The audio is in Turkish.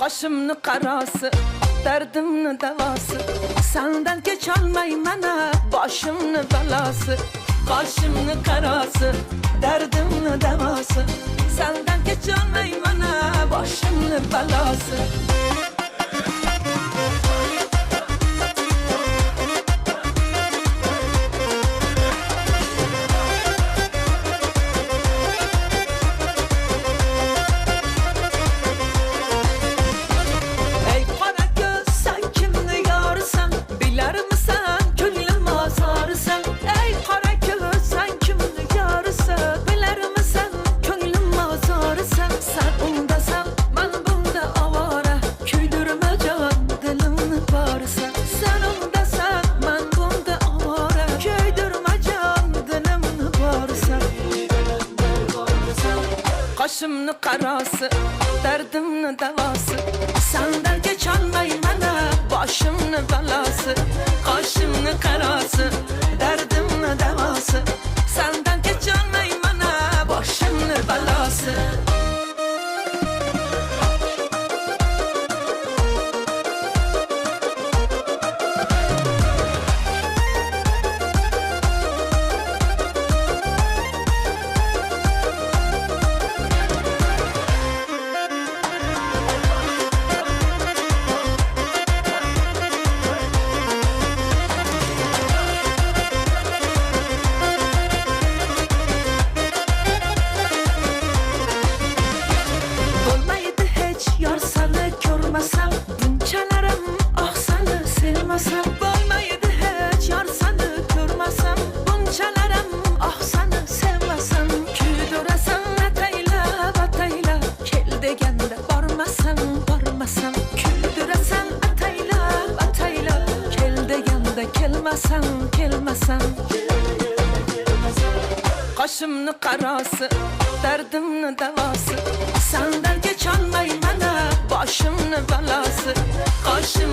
Başımın karası, derdimin devası. Senden geç almay mana, başımın belası. Başımın karası, derdimin devası. Senden geç almay mana, başımın belası. Başımın karası, derdimin devası. Senden geç almay mana, başımın belası. Kaşımın karası, derdimin devası. Senden geç almay mana, başımın belası. Olmaydı hiç yar seni görmesem. Bunçalarım ah seni sevmesem. Küdüresen atayla batayla, kel degende barmasam barmasam. Küdüresen atayla batayla, kel degende kelmesem kelmesem. Kaşımın karası, derdimin devası. Senden geç almay mana, başımın belası. Kaşım